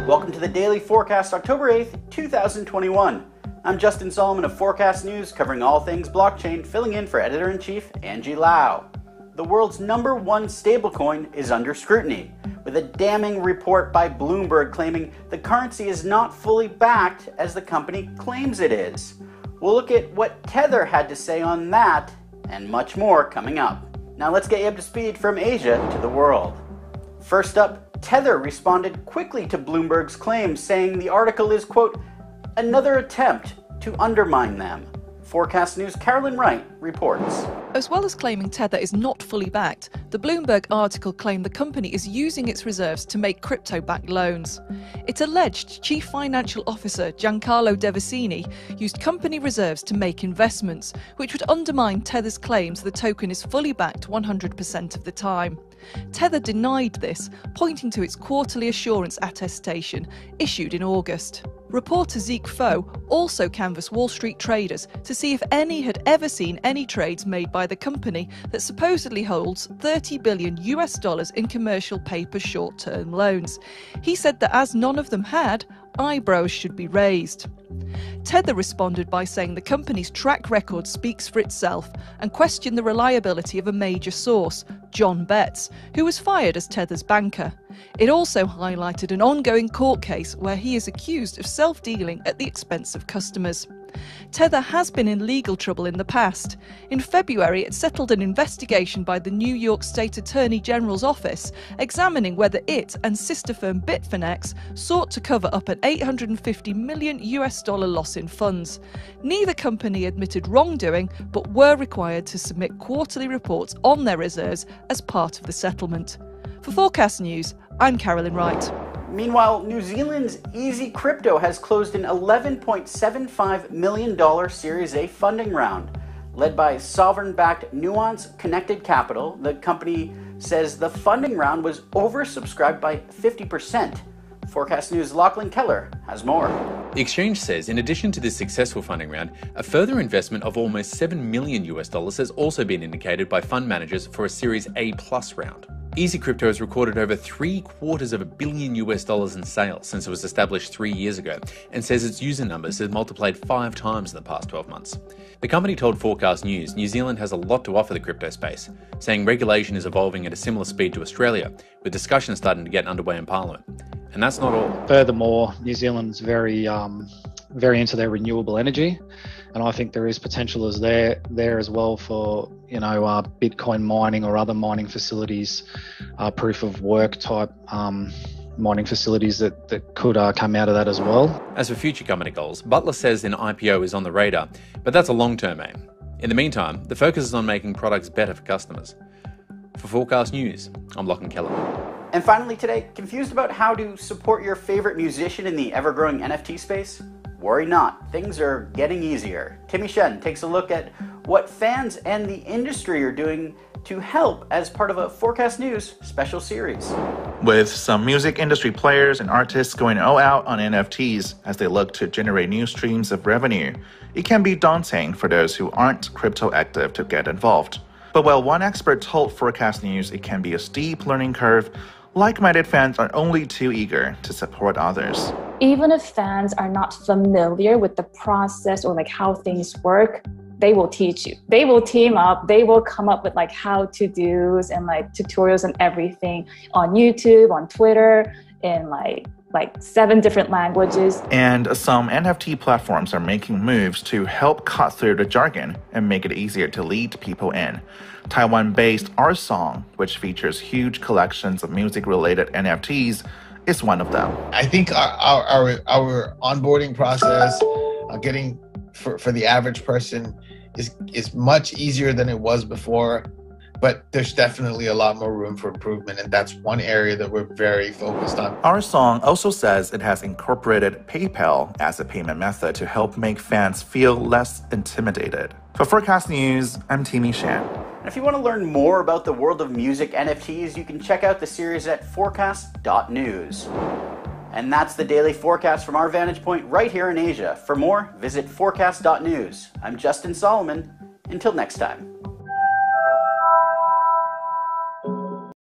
Welcome to the Daily Forkast, October 8th, 2021. I'm Justin Solomon of Forecast News, covering all things blockchain, filling in for Editor-in-Chief Angie Lau. The world's #1 stablecoin is under scrutiny, with a damning report by Bloomberg claiming the currency is not fully backed as the company claims it is. We'll look at what Tether had to say on that, and much more coming up. Now let's get you up to speed from Asia to the world. First up, Tether responded quickly to Bloomberg's claims, saying the article is, quote, another attempt to undermine them. Forecast News' Carolyn Wright reports. As well as claiming Tether is not fully backed, the Bloomberg article claimed the company is using its reserves to make crypto-backed loans. It alleged Chief Financial Officer Giancarlo Devasini used company reserves to make investments, which would undermine Tether's claims the token is fully backed 100% of the time. Tether denied this, pointing to its quarterly assurance attestation issued in August. Reporter Zeke Foe also canvassed Wall Street traders to see if any had ever seen any trades made by the company that supposedly holds $30 billion in commercial paper short-term loans. He said that as none of them had, eyebrows should be raised. Tether responded by saying the company's track record speaks for itself and questioned the reliability of a major source, John Betts, who was fired as Tether's banker. It also highlighted an ongoing court case where he is accused of self-dealing at the expense of customers. Tether has been in legal trouble in the past. In February, it settled an investigation by the New York State Attorney General's office, examining whether it and sister firm Bitfinex sought to cover up an $850 million loss in funds. Neither company admitted wrongdoing, but were required to submit quarterly reports on their reserves as part of the settlement. For Forecast News, I'm Carolyn Wright. Meanwhile, New Zealand's Easy Crypto has closed an $11.75 million Series A funding round. Led by sovereign-backed Nuance Connected Capital, the company says the funding round was oversubscribed by 50%. Forecast News' Lachlan Keller has more. The exchange says in addition to this successful funding round, a further investment of almost $7 million has also been indicated by fund managers for a Series A+ round. Easy Crypto has recorded over $750 million in sales since it was established 3 years ago, and says its user numbers have multiplied 5 times in the past 12 months. The company told Forecast News New Zealand has a lot to offer the crypto space, saying regulation is evolving at a similar speed to Australia, with discussions starting to get underway in Parliament. And that's not all. Furthermore, New Zealand's very into their renewable energy, and I think there is potential there as well for Bitcoin mining or other mining facilities, proof of work type mining facilities that could come out of that as well. As for future company goals, BUTLER says an IPO is on the radar, but that's a long-term aim. In the meantime, the focus is on making products better for customers. For Forecast News, I'm Lachlan Keller. And finally today, confused about how to support your favorite musician in the ever-growing NFT space? Worry not, things are getting easier. Timmy Shen takes a look at what fans and the industry are doing to help as part of a Forecast News special series. With some music industry players and artists going all out on NFTs as they look to generate new streams of revenue, it can be daunting for those who aren't crypto active to get involved. But while one expert told Forecast News it can be a steep learning curve, like-minded fans are only too eager to support others. Even if fans are not familiar with the process or how things work, they will teach you. They will team up. They will come up with how-to-dos and tutorials and everything on YouTube, on Twitter, in 7 different languages. And some NFT platforms are making moves to help cut through the jargon and make it easier to lead people in. Taiwan-based Our Song, which features huge collections of music-related NFTs, is one of them. I think our onboarding process, getting for the average person, is much easier than it was before. But there's definitely a lot more room for improvement, and that's one area that we're very focused on. Our Song also says it has incorporated PayPal as a payment method to help make fans feel less intimidated. For Forecast News, I'm Timmy Shan. And if you want to learn more about the world of music NFTs, you can check out the series at forecast.news. And that's the Daily Forecast from our vantage point right here in Asia. For more, visit forecast.news. I'm Justin Solomon. Until next time.